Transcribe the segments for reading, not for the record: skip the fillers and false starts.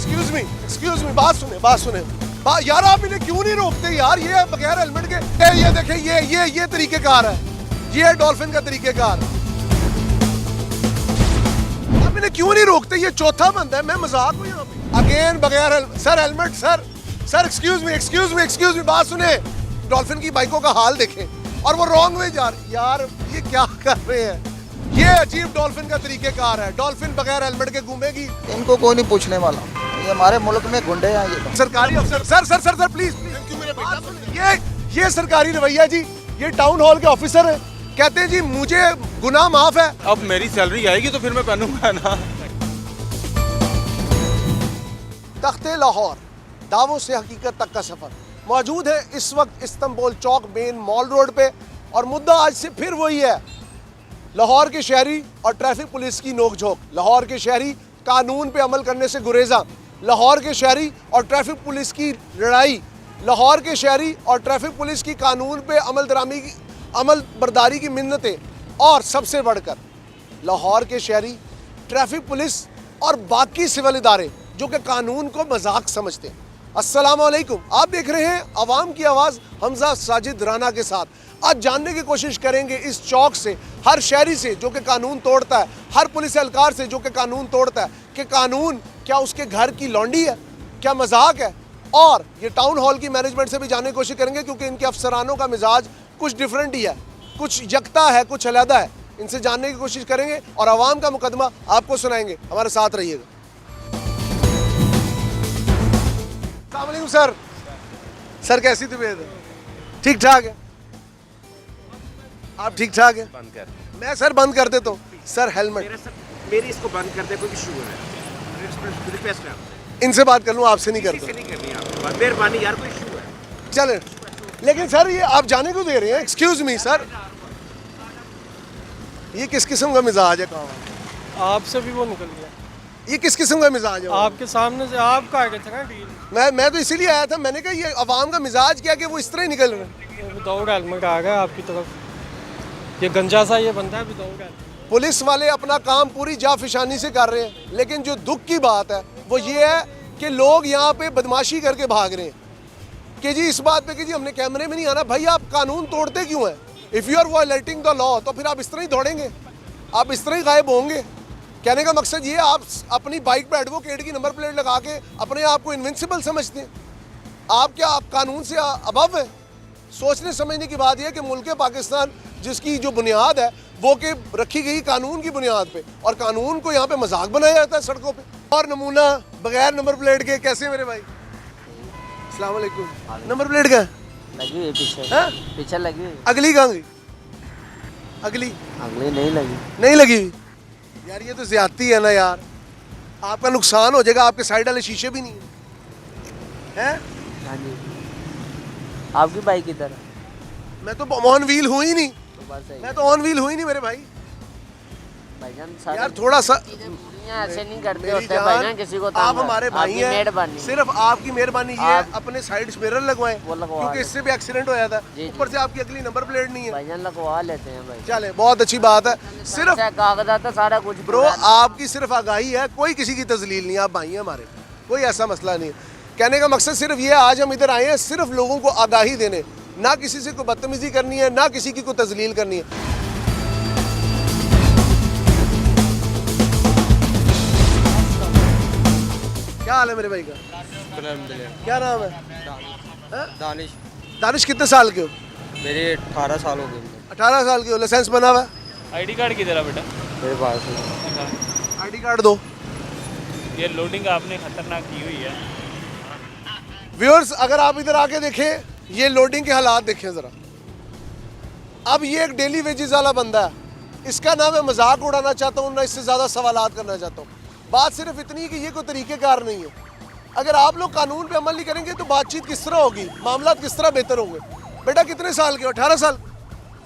Excuse me, बात सुने। यार आप इन्हें क्यों नहीं रोकते यार? ये बगैर हेलमेट के ये देखें, ये तरीकेकार है, ये है डॉल्फिन का तरीकेकार। आप इन्हें क्यों नहीं रोकते? ये चौथा बंदा है, मैं मजाक हूँ यहाँ पे। अगेन बगैर sir helmet, sir excuse me, बात सुने। डॉल्फिन की बाइकों का हाल देखें और वो रॉन्ग वे जा रही। यार ये क्या कर रहे हैं? ये अजीब डॉल्फिन का तरीकेकार है। डॉल्फिन बगैर हेलमेट के घूमेगी। इनको कोई नहीं पूछने वाला। ये हमारे मुल्क में गुंडे हैं। ये सरकारी अफसर, सर प्लीज, ये सरकारी रवैया जी। ये टाउन हॉल के ऑफिसर हैं, कहते हैं जी मुझे गुनाह माफ है। अब मेरी सैलरी आएगी तो फिर मैं पहनूंगा ना। तख्ते लाहौर, दावों से हकीकत तक का सफर मौजूद है इस वक्त इस्तांबुल चौक मेन मॉल रोड पे। और मुद्दा आज से फिर वही है, लाहौर के शहरी और ट्रैफिक पुलिस की नोकझोंक। लाहौर के शहरी कानून पे अमल करने से गुरेजा, लाहौर के शहरी और ट्रैफिक पुलिस की लड़ाई, लाहौर के शहरी और ट्रैफिक पुलिस की कानून पे अमल बर्दारी की मिन्नतें, और सबसे बढ़कर लाहौर के शहरी ट्रैफिक पुलिस और बाकी सिविल इदारे जो कि कानून को मजाक समझते हैं। अस्सलाम वालेकुम, आप देख रहे हैं अवाम की आवाज़ हमजा साजिद राना के साथ। आज जानने की कोशिश करेंगे इस चौक से, हर शहरी से जो कि कानून तोड़ता है, हर पुलिस एहलकार से जो कि कानून तोड़ता है, कि कानून क्या उसके घर की लौंडी है, क्या मजाक है। और ये टाउन हॉल की मैनेजमेंट से भी जानने की कोशिश करेंगे, क्योंकि इनके अफसरानों का मिजाज कुछ डिफरेंट ही है, कुछ यकता है, कुछ अलहदा है। इनसे जानने की कोशिश करेंगे और अवाम का मुकदमा आपको सुनाएंगे। हमारे साथ रहिएगा। अस्सलाम वालेकुम सर, कैसी तबीयत है? ठीक ठाक है? आप ठीक ठाक है? बंद कर। मैं सर बंद कर देता हूँ। सर हेलमेट मेरी इसको बंद कर दे, कोई इशू है। रिक्वेस्ट है आपसे। इनसे बात कर लूँ, आपसे नहीं करता। नहीं करनी आपसे, मेहरबानी यार, कोई इशू है। चले, लेकिन सर ये आप जाने को दे रहे हैं? एक्सक्यूज मी सर, ये किस किस्म का मिजाज है? कहाँ आपसे भी वो निकल गया। ये किस किस्म का मिजाज है? आपके सामने से आप कहा गए थे ना डील। मैं तो इसीलिए आया था। मैंने कहा ये अवाम का मिजाज क्या कि वो इस तरह ही निकल रहे हैं। विदाउट हेलमेट आ गया आपकी तरफ। ये गंजा सा ये बंदा है विदाउट हेलमेट। पुलिस वाले अपना काम पूरी जाफिशानी से कर रहे हैं, लेकिन जो दुख की बात है वो ये है कि लोग यहाँ पे बदमाशी करके भाग रहे हैं कि जी इस बात पे कि जी हमने कैमरे में नहीं आना। भाई आप कानून तोड़ते क्यों हैं? If you are violating the law, तो फिर आप इस तरह ही दौड़ेंगे, आप इस तरह ही गायब होंगे। कहने का मकसद ये, आप अपनी बाइक पे एडवोकेट की नंबर प्लेट लगा के अपने आप को इनविंसिबल समझते हैं। आप क्या आप कानून से अबव है? सोचने समझने की बात यह है कि मुल्क पाकिस्तान जिसकी जो बुनियाद है वो कि रखी गई कानून की बुनियाद पे, और कानून को यहाँ पे मजाक बनाया जाता है सड़कों पे। और नमूना बगैर नंबर प्लेट के। कैसे मेरे भाई? अस्सलाम वालेकुम। नंबर प्लेट का लगी हुई पीछे। है? पीछे लगी हुई। अगली कहाँ गई? अगली नहीं लगी। नहीं लगी हुई। यार ये तो ज्यादती है ना यार, आपका नुकसान हो जाएगा। आपके साइड वाले शीशे भी नहीं है। हाँ जी। आपकी बाइक किधर है? मैं तो ऑन व्हील हूँ ही नहीं, तो बस मैं तो ऑन व्हील हूँ ही नहीं मेरे भाई। भाईजान यार थोड़ा सा ऐसे नहीं करते मेरी होते जान, भाईजान, किसी को आप हमारे भाई हैं, मेहरबानी। सिर्फ आपकी मेहरबानी ये है अपने साइड मिरर लगवाएं, वो लगवा क्योंकि लें। इससे भी एक्सीडेंट हो जाता जी, है। ऊपर से आपकी अगली नंबर प्लेट नहीं है। भाईजान लगवा लेते हैं भाई। चले, बहुत अच्छी बात है। सिर्फ कागजात सारा कुछ ब्रो पूरा है। आपकी सिर्फ आगाही है, कोई किसी की तजलील नहीं। आप भाई हैं हमारे, कोई ऐसा मसला नहीं है। कहने का मकसद सिर्फ ये है, आज हम इधर आए हैं सिर्फ लोगों को आगाही देने, ना किसी से कोई बदतमीजी करनी है, ना किसी की कोई तजलील करनी है। क्या हाल है मेरे भाई का? क्या नाम है? दानिश। दानिश कितने साल के हो? मेरे 18 साल हो गए। 18 साल के हो। लाइसेंस बना हुआ है? आईडी कार्ड किधर है बेटा? मेरे पास है। आईडी कार्ड दो। ये लोडिंग आपने खतरनाक की हुई है। व्यूअर्स अगर आप इधर आके देखें, ये लोडिंग के हालात देखें ज़रा। अब ये एक डेली वेजेस वाला बंदा है, इसका ना मैं मजाक उड़ाना चाहता हूँ, ना इससे ज़्यादा सवालात करना चाहता हूँ। बात सिर्फ इतनी कि ये कोई तरीक़ेकार नहीं है। अगर आप लोग कानून पे अमल नहीं करेंगे तो बातचीत किस तरह होगी, मामला किस तरह बेहतर होंगे? बेटा कितने साल के हो? 18 साल?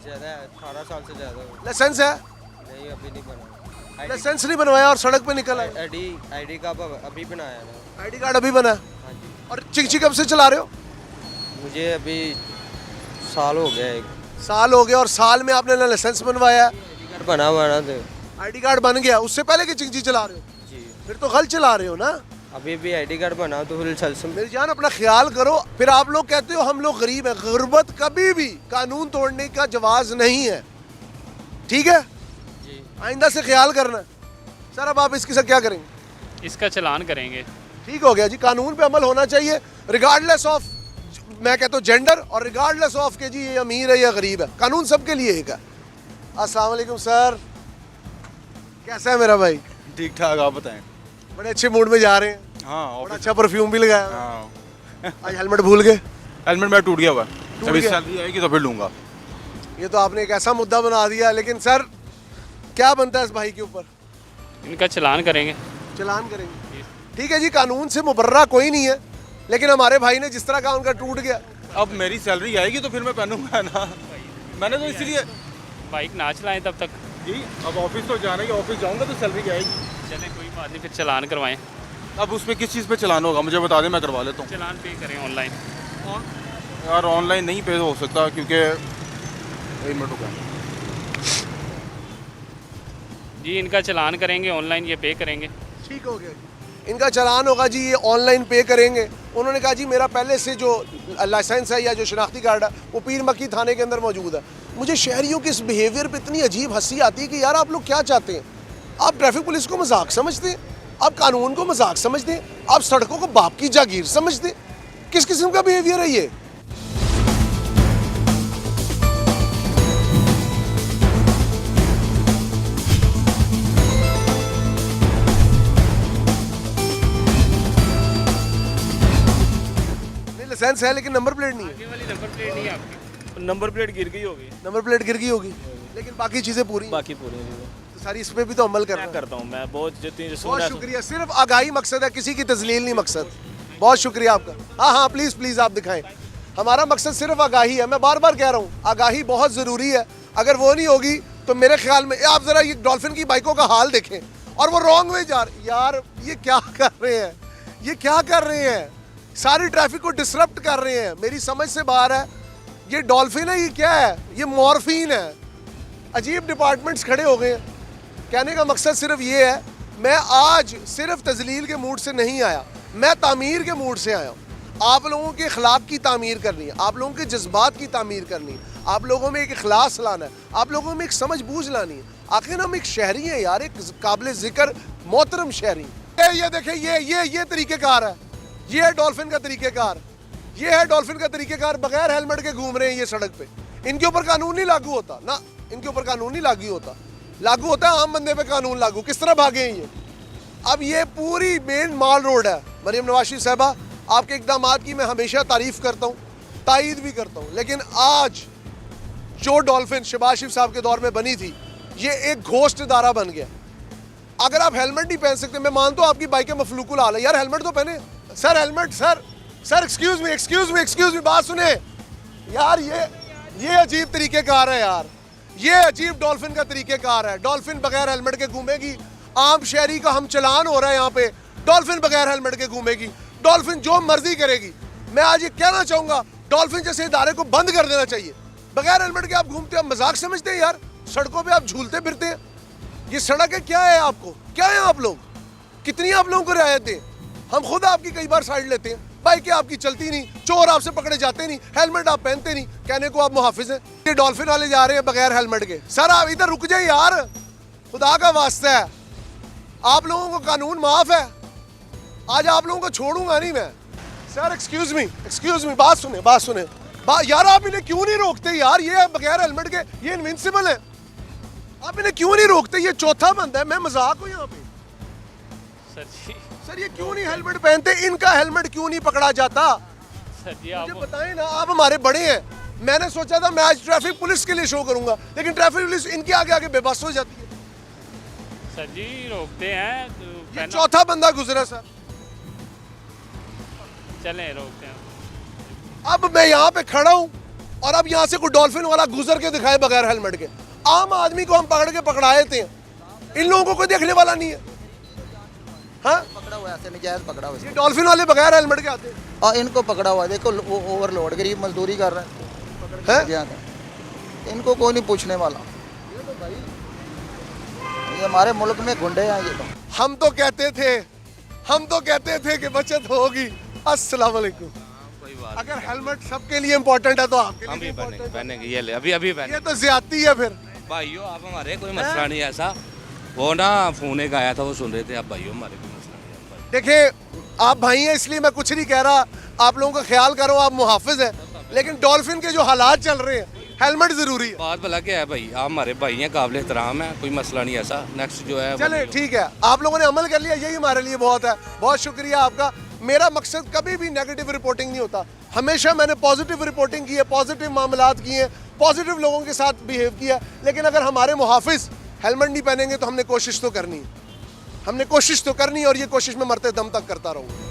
ज़्यादा है, 18 साल से ज़्यादा। लाइसेंस है? नहीं, अभी नहीं बना। लाइसेंस नहीं बनवाया और सड़क पे निकल आए? आईडी का अभी बनाया ना। आईडी कार्ड अभी बना है? हाँ जी। और चिक कब से चला रहे हो? मुझे अभी साल हो गया, 1 साल हो गया। और साल में आपने ना लाइसेंस बनवाया? आईडी कार्ड बना तो। आईडी कार्ड बन गया, उससे पहले की चिंची चला रहे हो? जी। फिर तो गलत चला रहे हो ना। अभी भी आईडी कार्ड बनाओ तो फिर चल सुन। मेरी जान अपना ख्याल करो। फिर आप लोग कहते हो हम लोग गरीब हैं। गुर्बत कभी भी कानून तोड़ने का जवाज नहीं है, ठीक है? जी। आइंदा से ख्याल करना। सर अब आप इसके साथ क्या करेंगे? इसका चलान करेंगे। ठीक हो गया जी, कानून पे अमल होना चाहिए रिगार्डलेस ऑफ, मैं कहता हूँ जेंडर, और रिगार्डलेस ऑफ के जी ये अमीर है या गरीब है, कानून सबके लिए एक है। अस्सलाम वालेकुम सर, कैसा है मेरा भाई? ठीक ठाक, आप बताएं। बड़े अच्छे मूड में जा रहे हैं। हाँ, बड़ा अच्छा परफ्यूम भी लगाया। हाँ। आज हेलमेट भूल गए? हेलमेट मेरा टूट गया हुआ टूट अभी गया? सैलरी आएगी तो फिर लूंगा। ये तो आपने एक ऐसा मुद्दा बना दिया। लेकिन सर क्या बनता है इस भाई के ऊपर? इनका चलान करेंगे। चलान करेंगे, ठीक है जी। कानून से मुबर्रा कोई नहीं है, लेकिन हमारे भाई ने जिस तरह का उनका टूट गया। अब मेरी सैलरी आएगी तो फिर मैं पहनूंगा ना। मैंने तो इसीलिए बाइक ना चलाएं तब तक। जी, अब ऑफिस तो जाना ही, ऑफिस जाऊंगा तो सैलरी आएगी। चलें कोई बात नहीं, फिर चलान करवाएं। अब उसमें किस चीज़ पे चलान होगा मुझे बता दें, मैं करवा लेता हूँ। चलान पे करें ऑनलाइन। यार ऑनलाइन नहीं पे हो सकता क्योंकि एक मिनट रुका। जी इनका चलान करेंगे ऑनलाइन, ये पे करेंगे। ठीक हो गया, इनका चलान होगा जी, ये ऑनलाइन पे करेंगे। उन्होंने कहा जी मेरा पहले से जो लाइसेंस है या जो शनाख्ती कार्ड है वो पीर मक्की थाने के अंदर मौजूद है। मुझे शहरियों के इस बिहेवियर पे इतनी अजीब हंसी आती है कि यार आप लोग क्या चाहते हैं? आप ट्रैफिक पुलिस को मजाक समझते हैं, आप कानून को मजाक समझते हैं, आप सड़कों को बाप की जागीर समझते हैं। किस किस्म का बिहेवियर है ये? लाइसेंस है लेकिन नंबर प्लेट नहीं है। आगे वाली नंबर प्लेट नहीं है आपकी। नंबर प्लेट गिर गई होगी। नंबर प्लेट गिर गई होगी, लेकिन बाकी चीजें पूरी हैं। बाकी पूरी तो सारी इस पे भी तो अमल करना है। करता हूँ मैं बहुत जितनी बहुत शुक्रिया। सिर्फ आगाही मकसद है, किसी की तजलील नहीं मकसद। बहुत शुक्रिया आपका। हाँ हाँ प्लीज़ प्लीज़ आप दिखाएं। हमारा मकसद सिर्फ आगाही है। मैं बार बार कह रहा हूँ आगाही बहुत ज़रूरी है। अगर वो नहीं होगी तो मेरे ख्याल में आप ज़रा ये डॉल्फिन की बाइकों का हाल देखें और वो रॉन्ग वे जा रहे। यार ये क्या कर रहे हैं, ये क्या कर रहे हैं? सारी ट्रैफिक को डिसरप्ट कर रहे हैं। मेरी समझ से बाहर है। ये डॉल्फिन है, ये क्या है? ये मॉर्फिन है। अजीब डिपार्टमेंट्स खड़े हो गए हैं। कहने का मकसद सिर्फ ये है, मैं आज सिर्फ तजलील के मूड से नहीं आया, मैं तामीर के मूड से आया हूँ। आप लोगों के अखलाक की तामीर करनी है, आप लोगों के जज्बात की तामीर करनी है, आप लोगों में एक इखलास लाना है, आप लोगों में एक समझ बूझ लानी है। आखिर हम एक शहरी हैं यार, एक काबिल जिक्र मोहतरम शहरी। ये देखें, ये तरीक़ेकार है, ये है डॉल्फिन का तरीक़ेकार, ये है डॉल्फिन का तरीक़ेकार। बगैर हेलमेट के घूम रहे हैं ये सड़क पे। इनके ऊपर कानून नहीं लागू होता ना, इनके ऊपर कानून नहीं लागू होता। लागू होता है आम बंदे पे कानून लागू। किस तरह भागे हैं ये? अब ये पूरी मेन माल रोड है। मरियम नवाज शरीफ साहबा, आपके इक़दामात की मैं हमेशा तारीफ़ करता हूँ, तायद भी करता हूँ, लेकिन आज जो डॉल्फिन शहबाज शरीफ साहब के दौर में बनी थी, ये एक घोस्ट इदारा बन गया। अगर आप हेलमेट नहीं पहन सकते, मैं मानता हूँ आपकी बाइकें मफलूकुल हाल है, यार हेलमेट तो पहने। Sir helmet, sir excuse me बात सुने यार। ये अजीब तरीक़ेकार है यार, ये अजीब डॉल्फिन का तरीक़ेकार है। डॉल्फिन बगैर हेलमेट के घूमेगी। आम शहरी का हम चलान हो रहा है यहाँ पे, डॉल्फिन बगैर हेलमेट के घूमेगी। डॉल्फिन जो मर्जी करेगी। मैं आज ये कहना चाहूँगा, डॉल्फिन जैसे इदारे को बंद कर देना चाहिए। बगैर हेलमेट के आप घूमते हैं, मजाक समझते हैं यार? सड़कों पे आप झूलते फिरते हैं। ये सड़क है, क्या है आपको? क्या है आप लोग? कितनी आप लोगों को रियायत दें? हम खुद आपकी कई बार साइड लेते हैं, बाइकें आपकी चलती नहीं, चोर आपसे पकड़े जाते नहीं, हेलमेट आप पहनते नहीं, कहने को आप मुहाफिज हैं। ये डॉल्फिन वाले जा रहे हैं बगैर हेलमेट के। सर आप इधर रुक जाए यार, खुदा का वास्ता है। आप लोगों को कानून माफ है, आज आप लोगों को छोड़ूंगा नहीं मैं। सर एक्सक्यूज मी बात सुने यार, आप इन्हें क्यों नहीं रोकते यार? ये बगैर हेलमेट के, ये इनविंसिबल है, आप इन्हें क्यों नहीं रोकते? ये चौथा बंदा है, मैं मजाक हूँ यहाँ पे। सर ये क्यों नहीं हेलमेट पहनते? इनका हेलमेट क्यों नहीं पकड़ा जाता? सर जी मुझे आप बताएं ना, आप हमारे बड़े हैं। मैंने सोचा था मैं आज ट्रैफिक पुलिस के लिए शो करूंगा, लेकिन ट्रैफिक पुलिस इनके आगे आगे बेबस हो जाती है। सर जी रोकते हैं तो ये पहना- चौथा बंदा गुजरा सर। चलें रोकते हैं। अब मैं यहाँ पे खड़ा हूँ और अब यहाँ से कोई डॉल्फिन वाला गुजर के दिखाए बगैर हेलमेट के, आम आदमी को हम पकड़ के पकड़ाए थे। इन लोगों को कोई देखने वाला नहीं है। हाँ पकड़ा हुआ है, ऐसे नजायज पकड़ा हुआ ये है। डॉल्फिन वाले बगैर हेलमेट के आते हैं। और इनको पकड़ा हुआ है, देखो वो ओवरलोड गरीब मजदूरी कर रहे हैं? हैं। इनको कोई नहीं पूछने वाला। ये हमारे मुल्क में गुंडे हैं ये तो। हम तो कहते थे हम तो कहते थे कि बचत होगी। अस्सलाम वालेकुम। कोई बात अगर हेलमेट सबके लिए इम्पोर्टेंट है तो आपके हम लिए भी important है। पहनेंगे ये ले अभी पहने ये तो ज्यादती है फिर। भाइयों आप हमारे कोई मसला नहीं है ऐसा। वो ना फोन एक आया था वो सुन रहे थे। आप भाइयों हमारे कोई मसला नहीं है। देखिए आप भाई हैं इसलिए मैं कुछ नहीं कह रहा, आप लोगों का ख्याल करो, आप मुहाफिज हैं, लेकिन डॉल्फिन के जो हालात चल रहे हैं हेलमेट जरूरी है। बात भला क्या है भाई, आप हमारे भाई हैं, काबिल एहतराम है, कोई मसला नहीं ऐसा। नेक्स्ट जो है चले ठीक है, आप लोगों ने अमल कर लिया, यही हमारे लिए बहुत है। बहुत शुक्रिया आपका। मेरा मकसद कभी भी नेगेटिव रिपोर्टिंग नहीं होता, हमेशा मैंने पॉजिटिव रिपोर्टिंग की है, पॉजिटिव मामलात किए हैं, पॉजिटिव लोगों के साथ बिहेव किया। लेकिन अगर हमारे मुहाफिज हेलमेट नहीं पहनेंगे तो हमने कोशिश तो करनी है, हमने कोशिश तो करनी है, और ये कोशिश मैं मरते दम तक करता रहूँगा।